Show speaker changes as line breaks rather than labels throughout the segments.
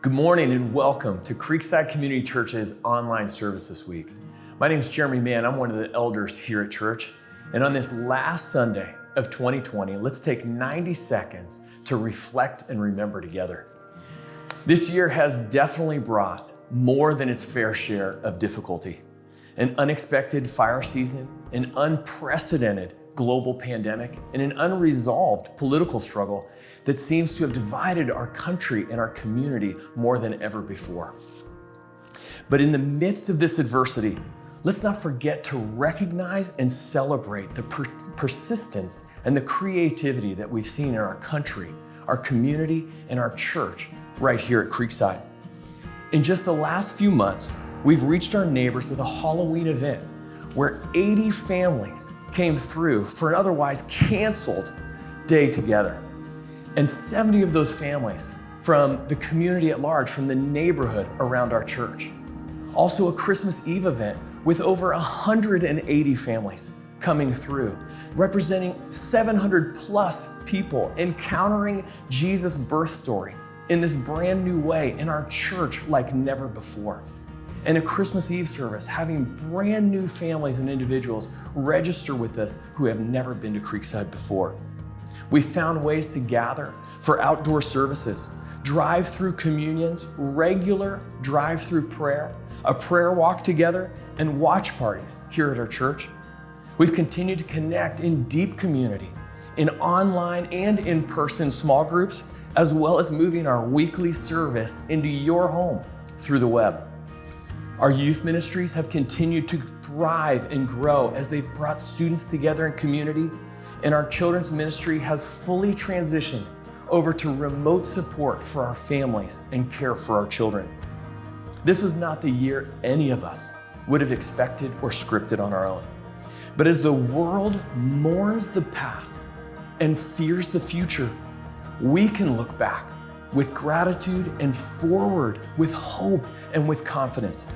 Good morning and welcome to Creekside Community Church's online service this week. My name is Jeremy Mann. I'm one of the elders here at church. And on this last Sunday of 2020, let's take 90 seconds to reflect and remember together. This year has definitely brought more than its fair share of difficulty. An unexpected fire season, an unprecedented global pandemic, and an unresolved political struggle that seems to have divided our country and our community more than ever before. But in the midst of this adversity, let's not forget to recognize and celebrate the persistence and the creativity that we've seen in our country, our community, and our church right here at Creekside. In just the last few months, we've reached our neighbors with a Halloween event where 80 families came through for an otherwise canceled day together. And 70 of those families from the community at large, from the neighborhood around our church. Also a Christmas Eve event with over 180 families coming through, representing 700 plus people encountering Jesus' birth story in this brand new way in our church like never before. And a Christmas Eve service having brand new families and individuals register with us who have never been to Creekside before. We found ways to gather for outdoor services, drive-through communions, regular drive-through prayer, a prayer walk together, and watch parties here at our church. We've continued to connect in deep community, in online and in-person small groups, as well as moving our weekly service into your home through the web. Our youth ministries have continued to thrive and grow as they've brought students together in community, and our children's ministry has fully transitioned over to remote support for our families and care for our children. This was not the year any of us would have expected or scripted on our own. But as the world mourns the past and fears the future, we can look back with gratitude and forward with hope and with confidence.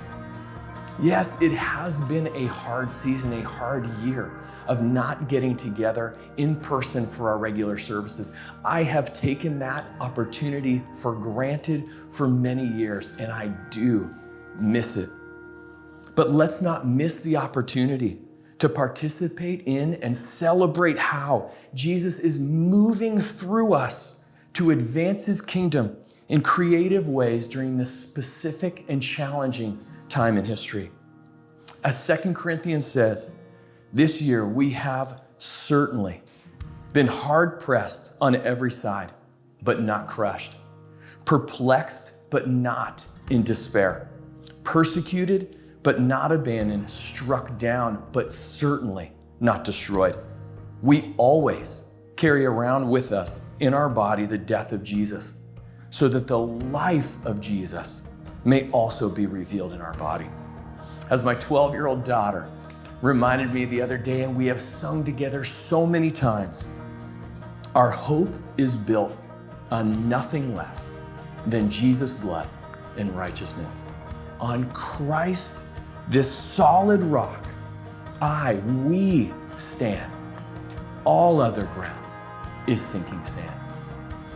Yes, it has been a hard season, a hard year of not getting together in person for our regular services. I have taken that opportunity for granted for many years, and I do miss it. But let's not miss the opportunity to participate in and celebrate how Jesus is moving through us to advance his kingdom in creative ways during this specific and challenging time in history. As 2 Corinthians says, this year we have certainly been hard pressed on every side, but not crushed, perplexed, but not in despair, persecuted, but not abandoned, struck down, but certainly not destroyed. We always carry around with us in our body the death of Jesus, so that the life of Jesus may also be revealed in our body. As my 12-year-old daughter reminded me the other day, and we have sung together so many times, our hope is built on nothing less than Jesus' blood and righteousness. On Christ, this solid rock, we stand. All other ground is sinking sand.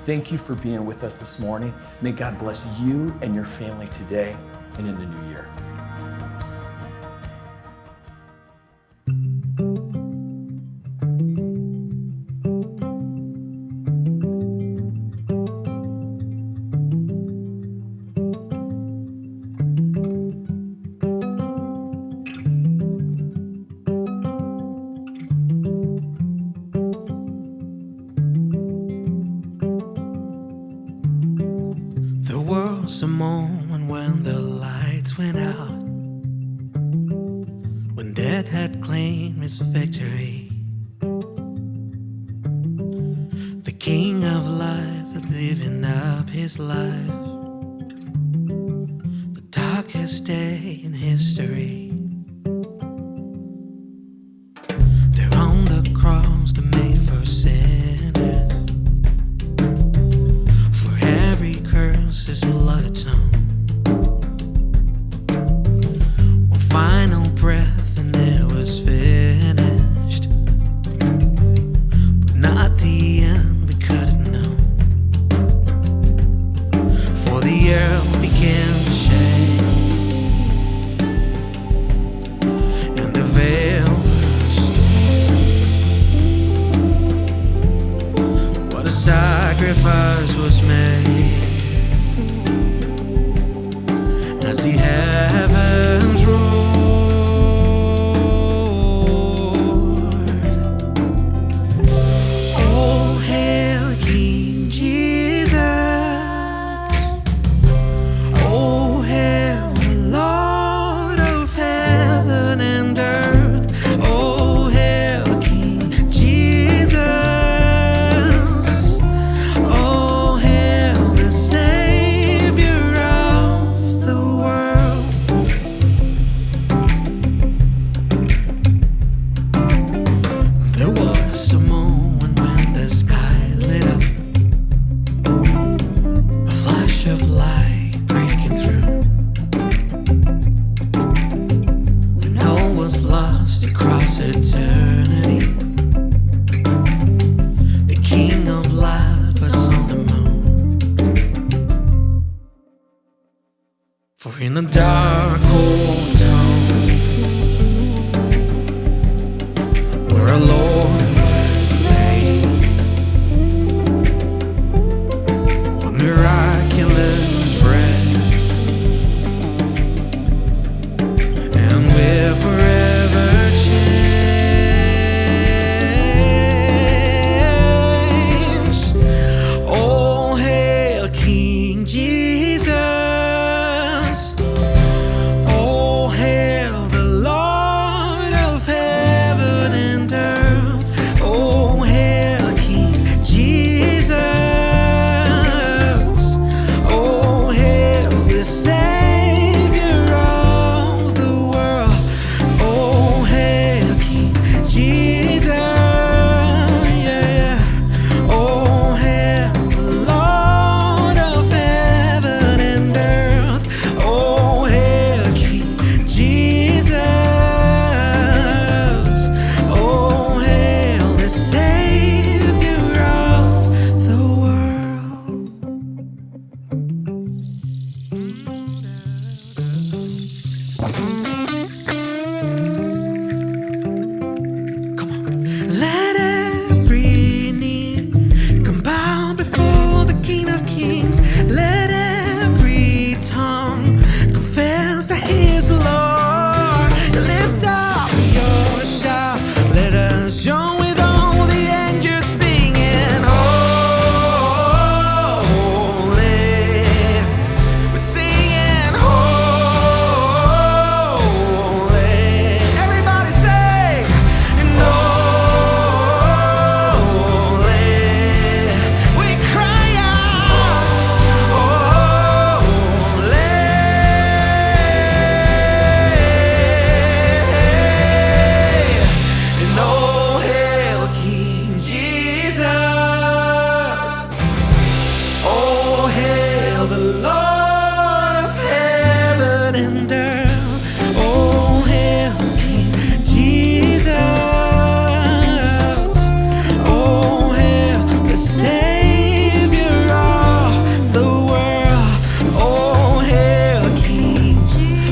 Thank you for being with us this morning. May God bless you and your family today and in the new year.
A moment when the lights went out, when death had claimed its victory. The King of life had living up his life, the darkest day in history. There on the cross that made for sinners, for every curse his blood atone. One final breath and it was finished, but not the end we could have known. For the earth began to shake, and the veil burst. What a sacrifice was made as the heavens roared. Oh, hail King Jesus. Oh, hail the Lord of heaven and earth. Oh, hail King Jesus. Oh, hail the Savior of the world. There was a moment when the sky lit up, a flash of light breaking through, when all was lost across eternity. The King of Light was on the moon. For in the dark old town where our Lord was laid, one miraculous breath, and we're forever changed. Oh, hail King Jesus. Oh, hail the Lord of heaven and earth. Oh, hail King Jesus. Oh, hail the Savior of the world. Oh, hail King Jesus. Yeah. Oh, hail the Lord of heaven and earth. Oh, hail King Jesus. Oh, hail the Savior of the world. Come on. Let every knee come bow before the King of Kings. Let every tongue confess that He is Lord. Lift up your shout. Let us join with all the angels singing, holy. We're singing, holy. Everybody sing, and holy. We cry out, holy. And oh, hail King Jesus. Oh, hail the Lord of heaven and earth. Oh, hail King Jesus. Oh, hail the Savior of the world. Oh, hail King.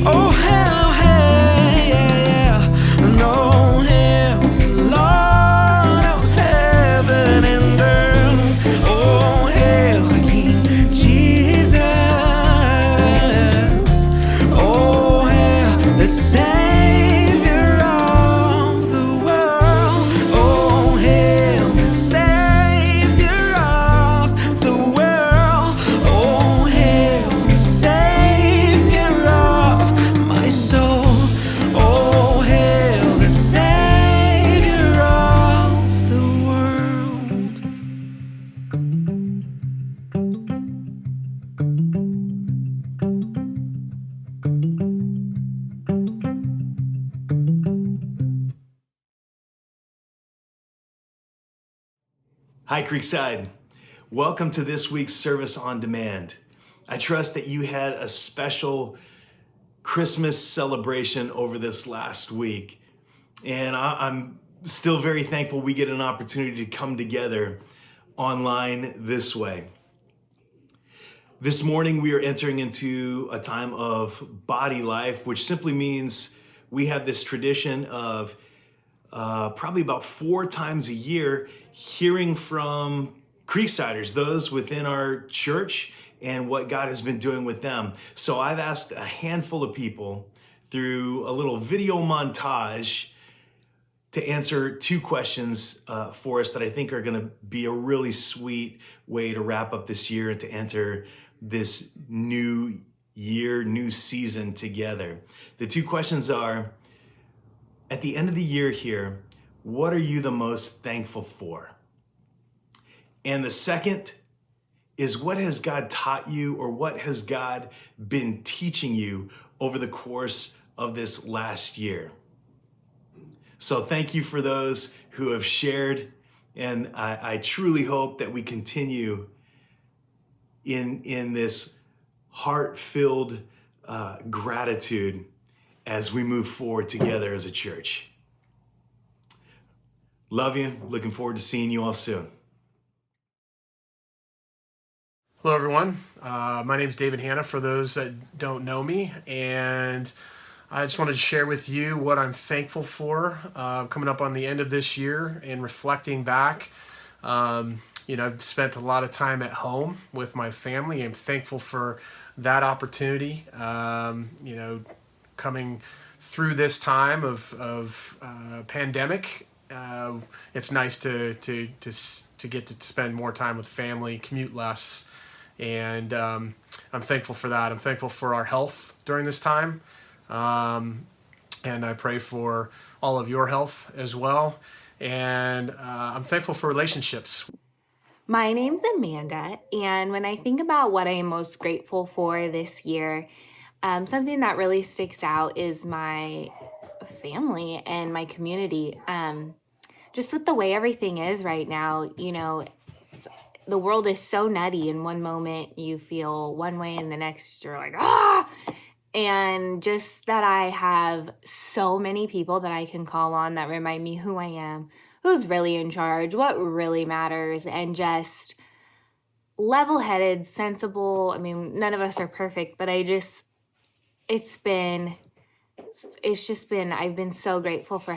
Oh, hail, hail, yeah. And oh, hail the Lord of heaven and earth. Oh, hail King Jesus. Oh, hail the Savior of the world. Oh, hail the Savior of the world. Oh, hail the Savior of my soul. Oh, hail the Savior of the world.
Hi, Creekside. Welcome to this week's Service on Demand. I trust that you had a special Christmas celebration over this last week. And I'm still very thankful we get an opportunity to come together online this way. This morning, we are entering into a time of body life, which simply means we have this tradition of probably about 4 times a year hearing from Creeksiders, those within our church, and what God has been doing with them. So I've asked a handful of people through a little video montage to answer 2 questions for us that I think are going to be a really sweet way to wrap up this year and to enter this new year, new season together. The 2 questions are, at the end of the year here, what are you the most thankful for? And the second is, what has God taught you, or what has God been teaching you over the course of this last year? So thank you for those who have shared, and I truly hope that we continue in this heart-filled gratitude as we move forward together as a church. Love you. Looking forward to seeing you all soon.
Hello, everyone. My name is David Hanna, for those that don't know me, and I just wanted to share with you what I'm thankful for coming up on the end of this year and reflecting back. I've spent a lot of time at home with my family. I'm thankful for that opportunity. Coming through this time of pandemic, it's nice to get to spend more time with family, commute less, and I'm thankful for that. I'm thankful for our health during this time, and I pray for all of your health as well. And I'm thankful for relationships.
My name's Amanda, and when I think about what I am most grateful for this year, something that really sticks out is my family and my community. Just with the way everything is right now, the world is so nutty. In one moment you feel one way, and the next you're like, ah! And just that I have so many people that I can call on that remind me who I am, who's really in charge, what really matters, and just level-headed, sensible. I mean, none of us are perfect, but I've been so grateful to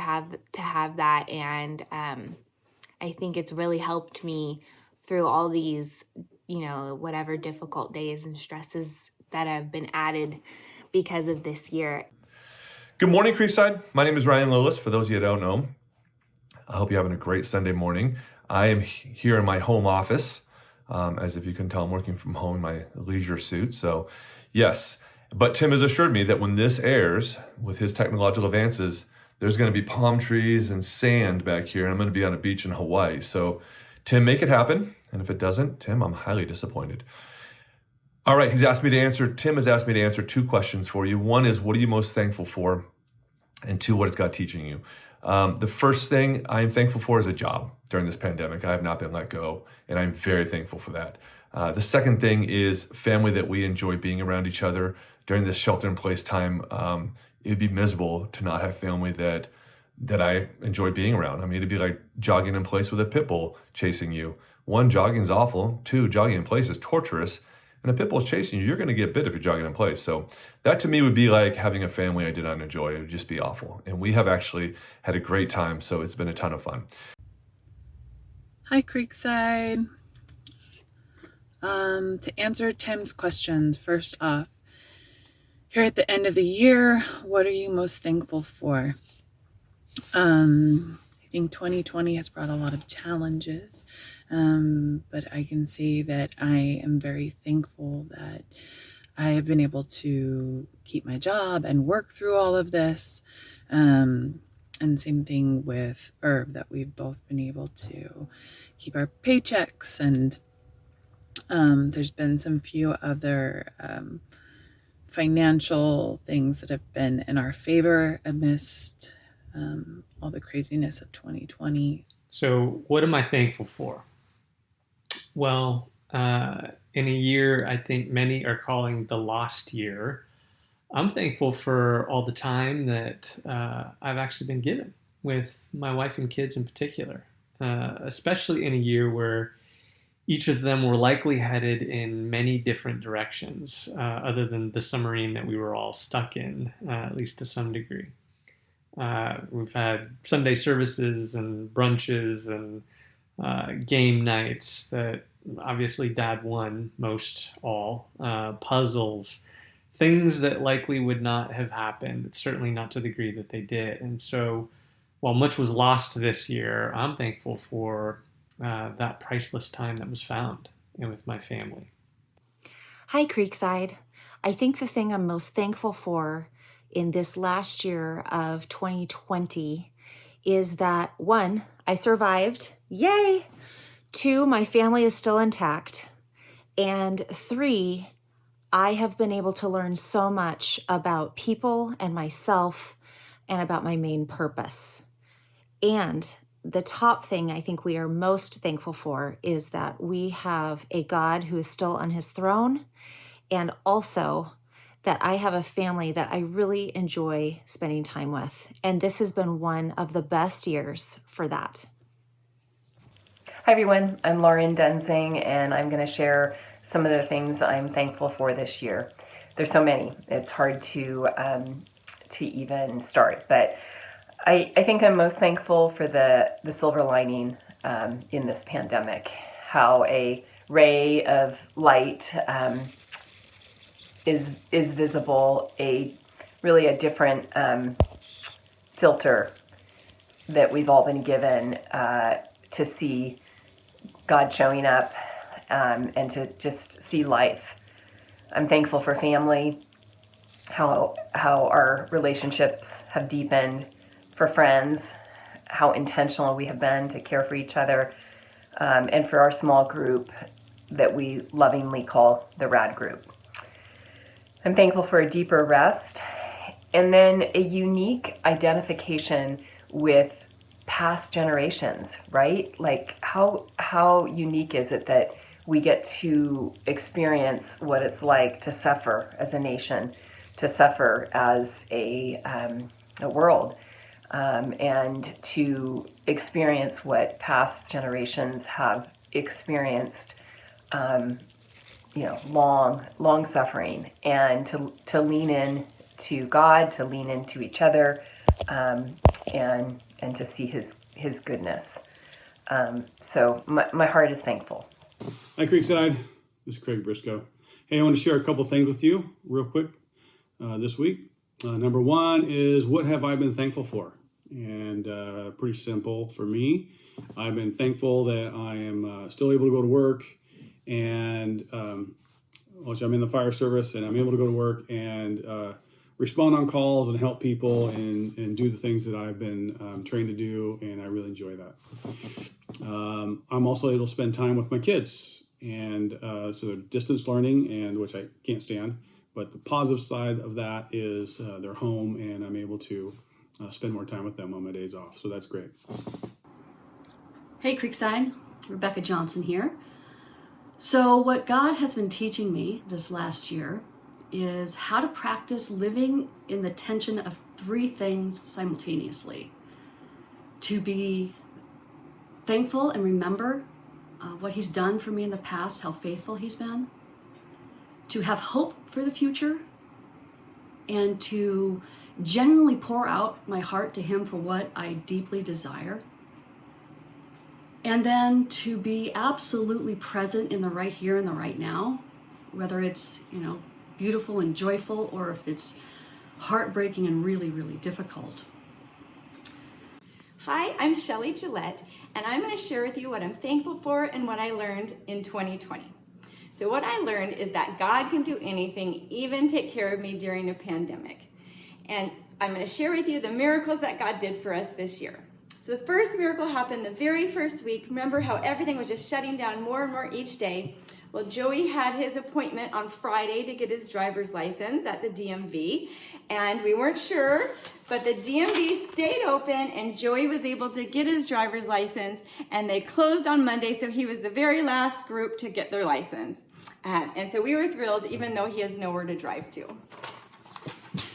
have that, and I think it's really helped me through all these, whatever difficult days and stresses that have been added because of this year.
Good morning, Creekside. My name is Ryan Lillis, for those of you that don't know. I hope you're having a great Sunday morning. I am here in my home office. As if you can tell, I'm working from home in my leisure suit. So, yes. But Tim has assured me that when this airs, with his technological advances, there's going to be palm trees and sand back here, and I'm going to be on a beach in Hawaii. So, Tim, make it happen. And if it doesn't, Tim, I'm highly disappointed. All right, Tim has asked me to answer 2 questions for you. One is, what are you most thankful for? And 2, what is God teaching you? The first thing I'm thankful for is a job during this pandemic. I have not been let go, and I'm very thankful for that. The second thing is family, that we enjoy being around each other during this shelter-in-place time. It'd be miserable to not have family that I enjoy being around. I mean, it'd be like jogging in place with a pit bull chasing you. 1, jogging is awful. 2, jogging in place is torturous. And a pit bull is chasing you, you're going to get bit if you're jogging in place. So that to me would be like having a family I did not enjoy. It would just be awful. And we have actually had a great time, so it's been a ton of fun.
Hi, Creekside. To answer Tim's question, first off, here at the end of the year, what are you most thankful for? I think 2020 has brought a lot of challenges, but I can say that I am very thankful that I have been able to keep my job and work through all of this. And same thing with Irv, that we've both been able to keep our paychecks, and there's been some few other financial things that have been in our favor amidst all the craziness of 2020.
So what am I thankful for? Well, in a year I think many are calling the lost year, I'm thankful for all the time that I've actually been given with my wife and kids in particular, especially in a year where each of them were likely headed in many different directions, other than the submarine that we were all stuck in, at least to some degree. We've had Sunday services and brunches and game nights that obviously Dad won most all, puzzles, things that likely would not have happened, certainly not to the degree that they did. And so while much was lost this year, I'm thankful for that priceless time that was found and with my family.
Hi, Creekside. I think the thing I'm most thankful for in this last year of 2020 is that 1, I survived. Yay! 2, my family is still intact. And 3, I have been able to learn so much about people and myself and about my main purpose. And the top thing I think we are most thankful for is that we have a God who is still on his throne, and also that I have a family that I really enjoy spending time with. And this has been one of the best years for that.
Hi everyone, I'm Lauren Denzing, and I'm going to share some of the things I'm thankful for this year. There's so many, it's hard to even start, but I think I'm most thankful for the silver lining in this pandemic, how a ray of light is visible, really a different filter that we've all been given to see God showing up and to just see life. I'm thankful for family, how our relationships have deepened, for friends, how intentional we have been to care for each other, and for our small group that we lovingly call the RAD group. I'm thankful for a deeper rest, and then a unique identification with past generations, right? Like how unique is it that we get to experience what it's like to suffer as a nation, to suffer as a world, and to experience what past generations have experienced, long suffering, and to lean in to God, to lean into each other, and to see his goodness. So my heart is thankful.
Hi, Creekside. This is Craig Briscoe. Hey, I want to share a couple things with you real quick this week. Number 1 is, what have I been thankful for? And pretty simple for me. I've been thankful that I am still able to go to work, and which I'm in the fire service, and I'm able to go to work and respond on calls and help people and do the things that I've been trained to do, and I really enjoy that. I'm also able to spend time with my kids, and so they're distance learning, and which I can't stand, but the positive side of that is they're home, and I'm able to spend more time with them on my days off, so that's great.
Hey Creekside, Rebecca Johnson here. So what God has been teaching me this last year is how to practice living in the tension of 3 things simultaneously. To be thankful and remember what he's done for me in the past, how faithful he's been. To have hope for the future, and to genuinely pour out my heart to him for what I deeply desire. And then to be absolutely present in the right here and the right now, whether it's, beautiful and joyful, or if it's heartbreaking and really, really difficult.
Hi, I'm Shelly Gillette, and I'm going to share with you what I'm thankful for and what I learned in 2020. So what I learned is that God can do anything, even take care of me during a pandemic. And I'm going to share with you the miracles that God did for us this year. So the first miracle happened the very first week. Remember how everything was just shutting down more and more each day? Well, Joey had his appointment on Friday to get his driver's license at the DMV, and we weren't sure, but the DMV stayed open, and Joey was able to get his driver's license, and they closed on Monday, so he was the very last group to get their license. And so we were thrilled, even though he has nowhere to drive to.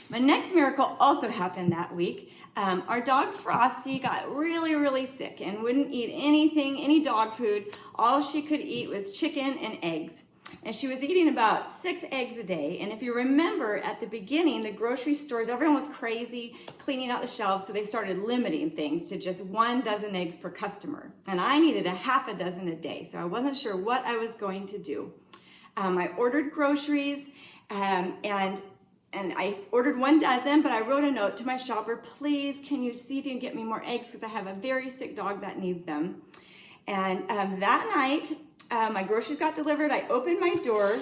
My next miracle also happened that week. Our dog Frosty got really, really sick and wouldn't eat anything, any dog food. All she could eat was chicken and eggs. And she was eating about 6 eggs a day. And if you remember at the beginning, the grocery stores, everyone was crazy cleaning out the shelves. So they started limiting things to just 1 dozen eggs per customer. And I needed a half a dozen a day. So I wasn't sure what I was going to do. I ordered groceries and I ordered 1 dozen, but I wrote a note to my shopper, please, can you see if you can get me more eggs? Because I have a very sick dog that needs them. And that night, my groceries got delivered. I opened my door,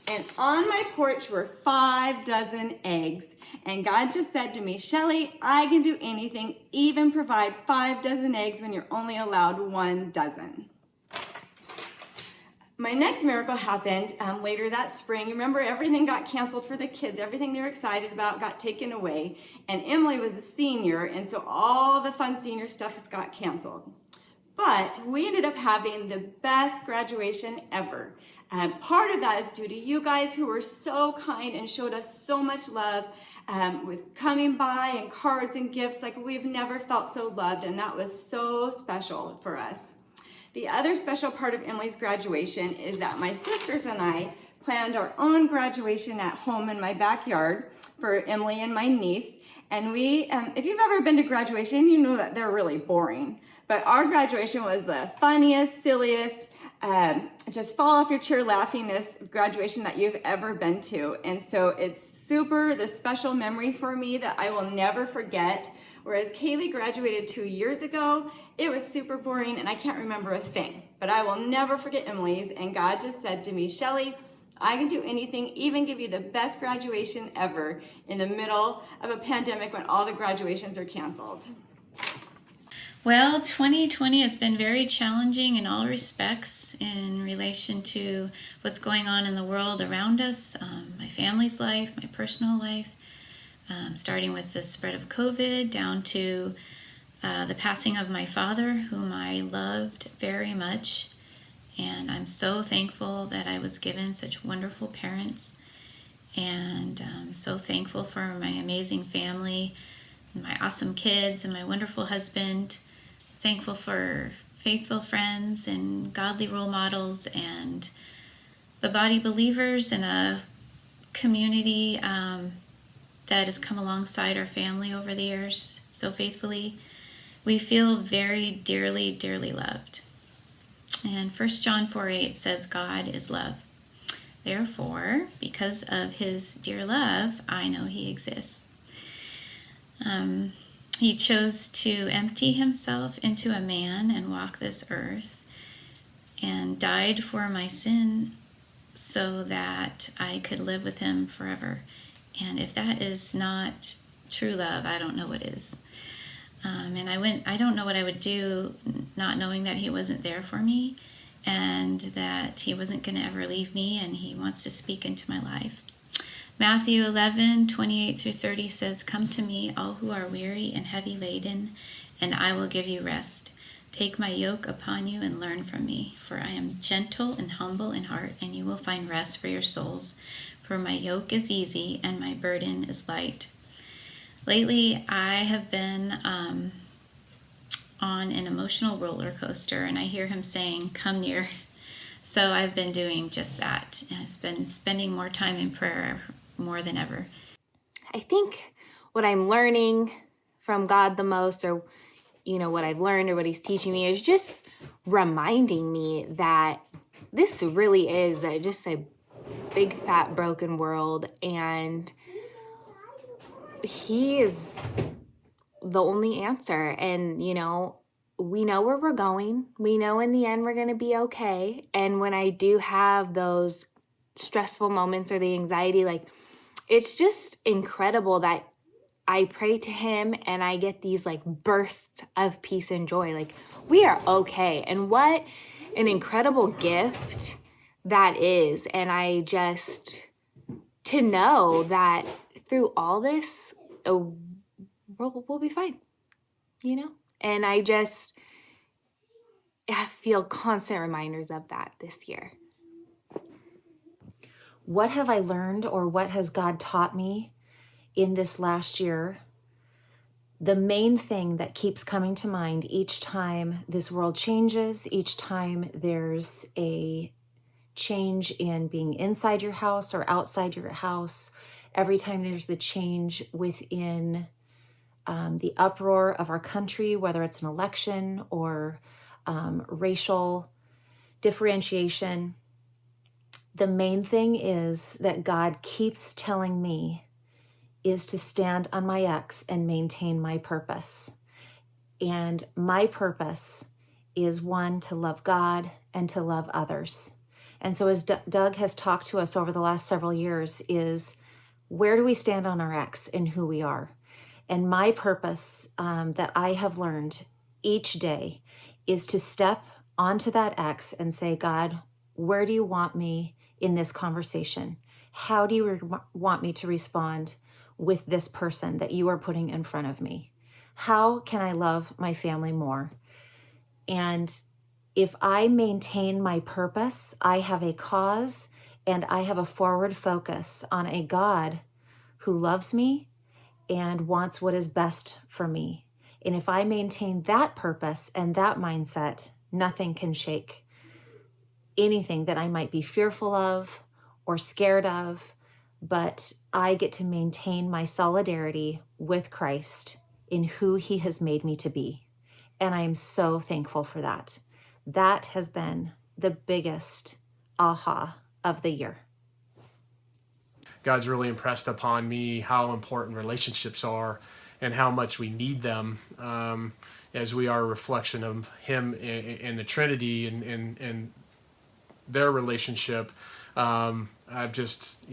and on my porch were 5 dozen eggs. And God just said to me, Shelly, I can do anything, even provide 5 dozen eggs when you're only allowed 1 dozen. My next miracle happened later that spring. Remember, everything got canceled for the kids. Everything they were excited about got taken away. And Emily was a senior, and so all the fun senior stuff got canceled. But we ended up having the best graduation ever. Part of that is due to you guys who were so kind and showed us so much love with coming by and cards and gifts like we've never felt so loved, and that was so special for us. The other special part of Emily's graduation is that my sisters and I planned our own graduation at home in my backyard for Emily and my niece. And we, if you've ever been to graduation, you know that they're really boring. But our graduation was the funniest, silliest, just fall off your chair laughingest graduation that you've ever been to. And so it's super the special memory for me that I will never forget. Whereas Kaylee graduated 2 years ago, it was super boring and I can't remember a thing. But I will never forget Emily's, and God just said to me, Shelly, I can do anything, even give you the best graduation ever in the middle of a pandemic when all the graduations are canceled.
Well, 2020 has been very challenging in all respects in relation to what's going on in the world around us, my family's life, my personal life, starting with the spread of COVID down to the passing of my father, whom I loved very much. And I'm so thankful that I was given such wonderful parents, and so thankful for my amazing family, and my awesome kids, and my wonderful husband. Thankful for faithful friends and godly role models, and the body believers, and a community that has come alongside our family over the years so faithfully. We feel very dearly, dearly loved. And 1 John 4:8 says, God is love. Therefore, because of his dear love, I know he exists. He chose to empty himself into a man and walk this earth, and died for my sin so that I could live with him forever. And if that is not true love, I don't know what is. And I don't know what I would do not knowing that he wasn't there for me, and that he wasn't going to ever leave me, and he wants to speak into my life. Matthew 11:28-30 says, Come to me, all who are weary and heavy laden, and I will give you rest. Take my yoke upon you and learn from me, for I am gentle and humble in heart, and you will find rest for your souls. For my yoke is easy and my burden is light. Lately, I have been on an emotional roller coaster, and I hear him saying, come near. So I've been doing just that. I've been spending more time in prayer more than ever.
I think what I'm learning from God the most, or what I've learned or what he's teaching me, is just reminding me that this really is just a big fat broken world, and he is the only answer. And we know where we're going. We know in the end we're going to be okay. And when I do have those stressful moments or the anxiety, it's just incredible that I pray to him and I get these bursts of peace and joy. We are okay. And what an incredible gift that is. And I just, to know that through all this, we'll be fine, And I feel constant reminders of that this year.
What have I learned, or what has God taught me in this last year, the main thing that keeps coming to mind each time this world changes, each time there's a change in being inside your house or outside your house, every time there's the change within the uproar of our country, whether it's an election or racial differentiation, the main thing is that God keeps telling me is to stand on my X and maintain my purpose. And my purpose is one, to love God and to love others. And so as Doug has talked to us over the last several years is, where do we stand on our X and who we are? And my purpose that I have learned each day is to step onto that X and say, God, where do you want me in this conversation? How do you want me to respond with this person that you are putting in front of me? How can I love my family more? And if I maintain my purpose, I have a cause and I have a forward focus on a God who loves me and wants what is best for me. And if I maintain that purpose and that mindset, nothing can shake anything that I might be fearful of or scared of, but I get to maintain my solidarity with Christ in who he has made me to be. And I am so thankful for that. That has been the biggest aha of the year.
God's really impressed upon me how important relationships are and how much we need them, as we are a reflection of him in the Trinity and their relationship. I've just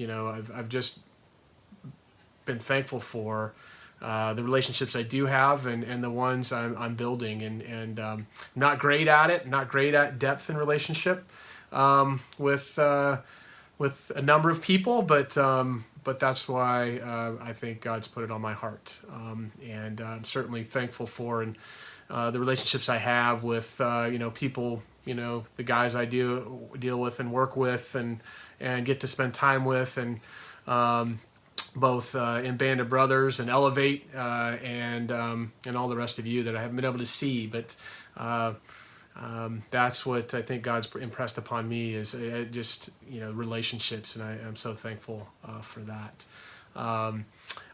been thankful for the relationships I do have and the ones I'm building, and not great at it, not great at depth in relationship with a number of people, but that's why I think God's put it on my heart, and I'm certainly thankful for the relationships I have with people, the guys I deal with and work with and get to spend time with, and both in Band of Brothers and Elevate and all the rest of you that I haven't been able to see, but that's what I think God's impressed upon me is just relationships, and I'm so thankful for that.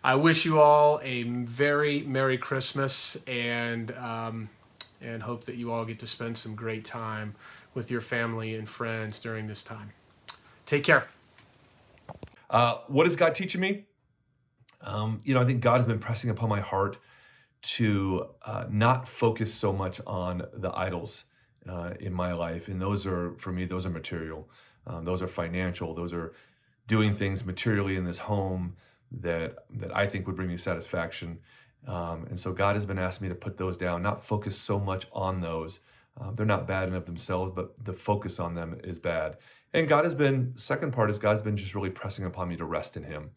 I wish you all a very Merry Christmas, and hope that you all get to spend some great time with your family and friends during this time. Take care.
What is God teaching me? I think God has been pressing upon my heart to not focus so much on the idols in my life. And those are, for me, those are material. Those are financial. Those are doing things materially in this home that I think would bring me satisfaction. And so God has been asking me to put those down, not focus so much on those. They're not bad in of themselves, but the focus on them is bad. And God's been just really pressing upon me to rest in him,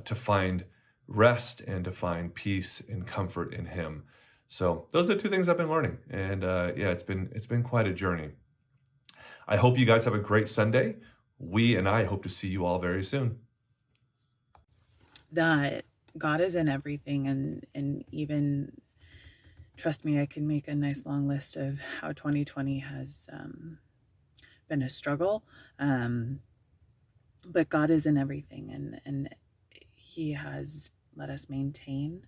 to find rest and to find peace and comfort in him. So those are the two things I've been learning. And it's been quite a journey. I hope you guys have a great Sunday. We and I hope to see you all very soon.
That God is in everything, and even, trust me, I can make a nice long list of how 2020 has been a struggle, but God is in everything, and he has let us maintain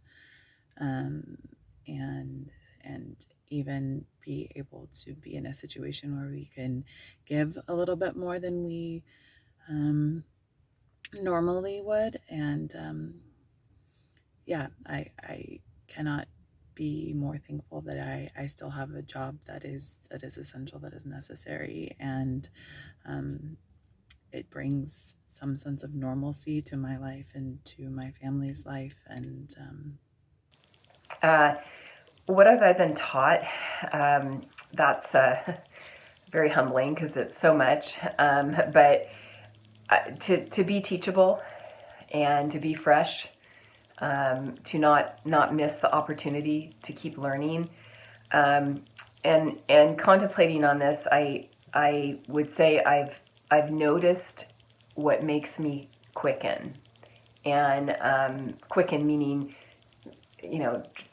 and even be able to be in a situation where we can give a little bit more than we normally would. And I cannot be more thankful that I still have a job that is essential, that is necessary, and it brings some sense of normalcy to my life and to my family's life. And
what have I been taught? That's very humbling because it's so much, but to be teachable and to be fresh, to not miss the opportunity to keep learning, and contemplating on this, I would say I've noticed what makes me quicken, and quicken meaning,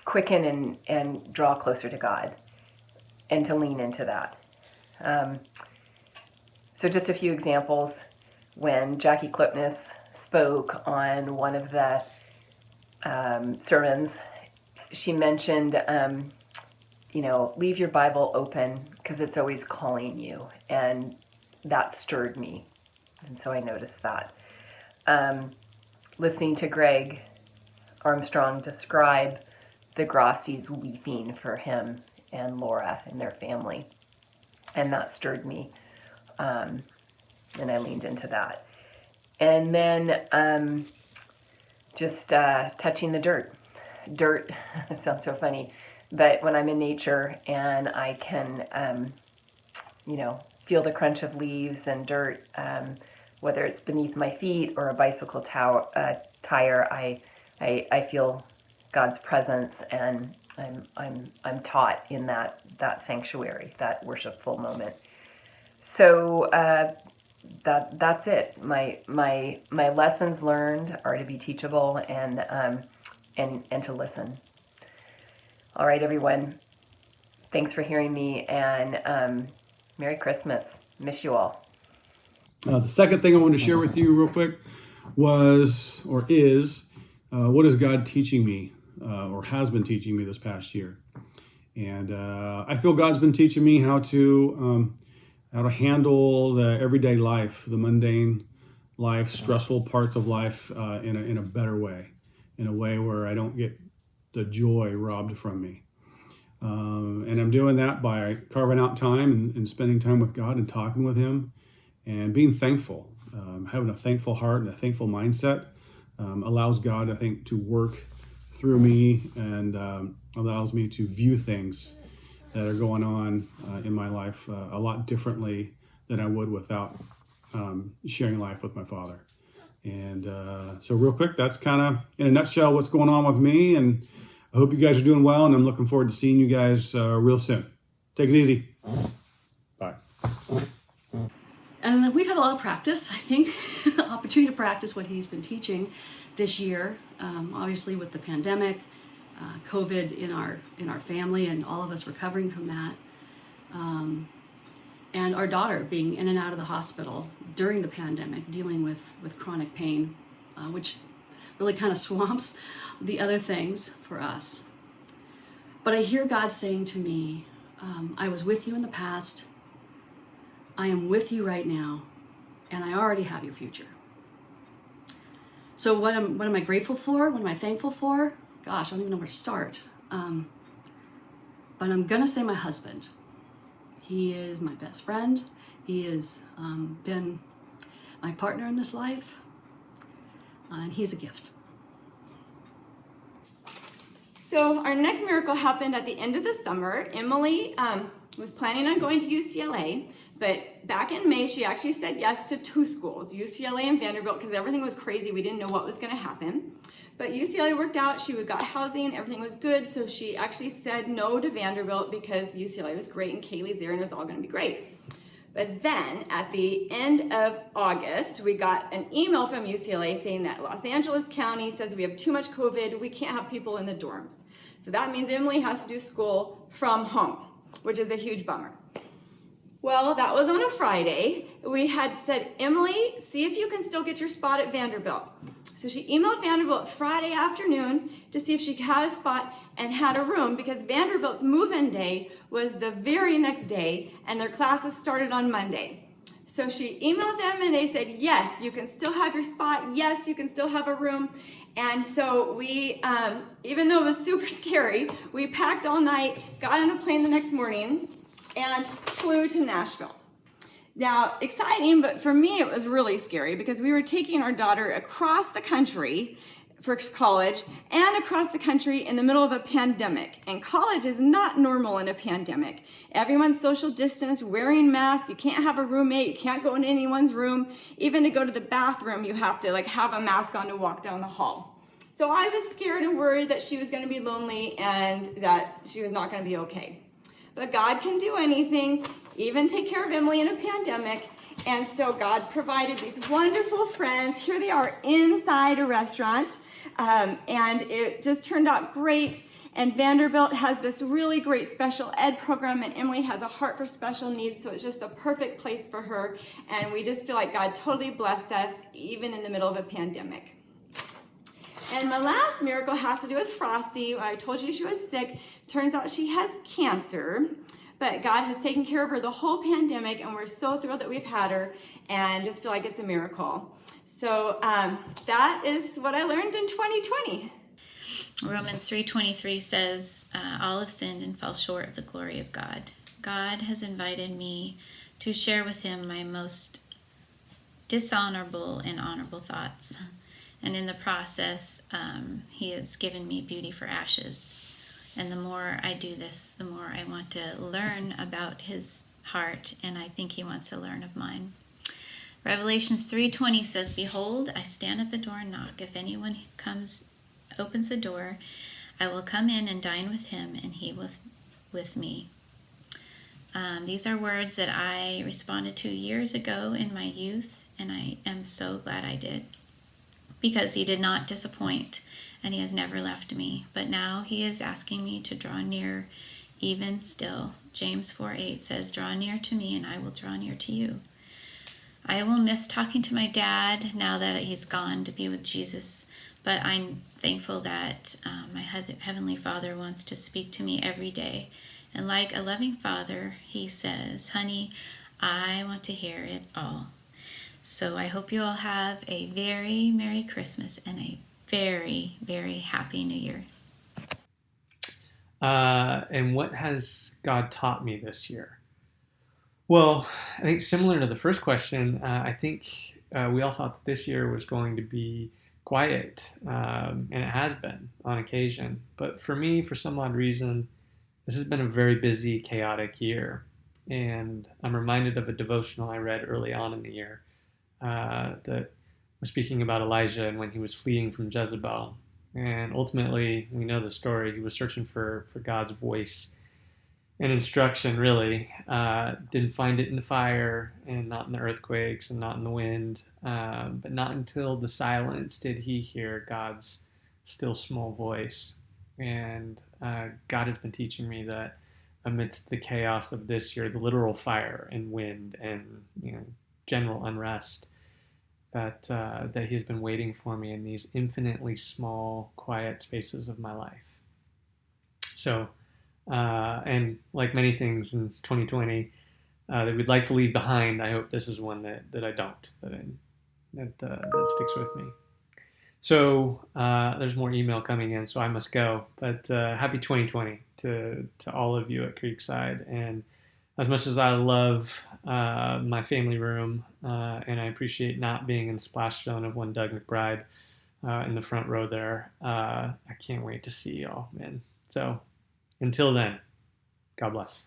quicken and draw closer to God, and to lean into that. So just a few examples. When Jackie Klipnis spoke on one of the sermons, she mentioned, leave your Bible open because it's always calling you. And that stirred me. And so I noticed that. Listening to Greg Armstrong describe the Grassies weeping for him and Laura and their family. And that stirred me. And I leaned into that. And then just touching the dirt. Dirt, it sounds so funny, but when I'm in nature and I can, feel the crunch of leaves and dirt, whether it's beneath my feet or a bicycle tire, I feel God's presence, and I'm taught in that sanctuary, that worshipful moment. So that's it. My lessons learned are to be teachable and to listen. All right, everyone. Thanks for hearing me, and Merry Christmas. Miss you all.
The second thing I wanted to share with you real quick is what is God teaching me or has been teaching me this past year? And I feel God's been teaching me how to handle the everyday life, the mundane life, stressful parts of life in a better way, in a way where I don't get the joy robbed from me. And I'm doing that by carving out time and spending time with God and talking with Him and being thankful. Having a thankful heart and a thankful mindset allows God, I think, to work through me and allows me to view things that are going on in my life a lot differently than I would without sharing life with my Father. And so real quick, that's kind of in a nutshell what's going on with me, and I hope you guys are doing well, and I'm looking forward to seeing you guys real soon. Take it easy. Bye.
And we've had a lot of practice, I think, opportunity to practice what he's been teaching this year, obviously with the pandemic, COVID in our family, and all of us recovering from that. And our daughter being in and out of the hospital during the pandemic, dealing with chronic pain, which really kind of swamps the other things for us. But I hear God saying to me, I was with you in the past, I am with you right now, and I already have your future. So what am I grateful for? What am I thankful for? Gosh, I don't even know where to start. But I'm gonna say my husband. He is my best friend. He has been my partner in this life, and he's a gift.
So our next miracle happened at the end of the summer. Emily was planning on going to UCLA, but back in May, she actually said yes to 2 schools, UCLA and Vanderbilt, because everything was crazy. We didn't know what was going to happen. But UCLA worked out. She got housing. Everything was good. So she actually said no to Vanderbilt because UCLA was great and Kaylee's there and it was all going to be great. But then at the end of August, we got an email from UCLA saying that Los Angeles County says we have too much COVID. We can't have people in the dorms. So that means Emily has to do school from home, which is a huge bummer. Well, that was on a Friday. We had said, Emily, see if you can still get your spot at Vanderbilt. So she emailed Vanderbilt Friday afternoon to see if she had a spot and had a room, because Vanderbilt's move-in day was the very next day and their classes started on Monday. So she emailed them and they said, yes, you can still have your spot. Yes, you can still have a room. And so we, even though it was super scary, we packed all night, got on a plane the next morning, and flew to Nashville. Now, exciting, but for me it was really scary because we were taking our daughter across the country for college and across the country in the middle of a pandemic. And college is not normal in a pandemic. Everyone's social distance, wearing masks, you can't have a roommate, you can't go into anyone's room. Even to go to the bathroom, you have to have a mask on to walk down the hall. So I was scared and worried that she was going to be lonely and that she was not going to be okay. But God can do anything, even take care of Emily in a pandemic. And so God provided these wonderful friends. Here they are inside a restaurant. And it just turned out great. And Vanderbilt has this really great special ed program, and Emily has a heart for special needs, so it's just the perfect place for her. And we just feel like God totally blessed us, even in the middle of a pandemic. And my last miracle has to do with Frosty. I told you she was sick. Turns out she has cancer. But God has taken care of her the whole pandemic, and we're so thrilled that we've had her and just feel like it's a miracle. So that is what I learned in 2020.
Romans 3:23 says, all have sinned and fall short of the glory of God. God has invited me to share with him my most dishonorable and honorable thoughts. And in the process, he has given me beauty for ashes. And the more I do this, the more I want to learn about his heart, and I think he wants to learn of mine. Revelations 3:20 says, behold, I stand at the door and knock. If anyone opens the door, I will come in and dine with him, and he with me. These are words that I responded to years ago in my youth, and I am so glad I did, because he did not disappoint, and he has never left me. But now he is asking me to draw near even still. James 4:8 says, draw near to me, and I will draw near to you. I will miss talking to my dad now that he's gone to be with Jesus, but I'm thankful that my Heavenly Father wants to speak to me every day. And like a loving father, he says, honey, I want to hear it all. So I hope you all have a very Merry Christmas and a very, very Happy New Year.
And what has God taught me this year? Well, I think similar to the first question, I think we all thought that this year was going to be quiet, and it has been on occasion. But for me, for some odd reason, this has been a very busy, chaotic year. And I'm reminded of a devotional I read early on in the year that was speaking about Elijah and when he was fleeing from Jezebel. And ultimately, we know the story. He was searching for God's voice and instruction, really. Didn't find it in the fire, and not in the earthquakes, and not in the wind. But not until the silence did he hear God's still small voice. And God has been teaching me that amidst the chaos of this year, the literal fire and wind and general unrest, that he has been waiting for me in these infinitely small, quiet spaces of my life. So, and like many things in 2020 that we'd like to leave behind, I hope this is one that I don't, that sticks with me. So there's more email coming in, so I must go. But happy 2020 to all of you at Creekside. And as much as I love my family room, and I appreciate not being in the splash zone of one Doug McBride in the front row there, I can't wait to see y'all, man. So until then, God bless.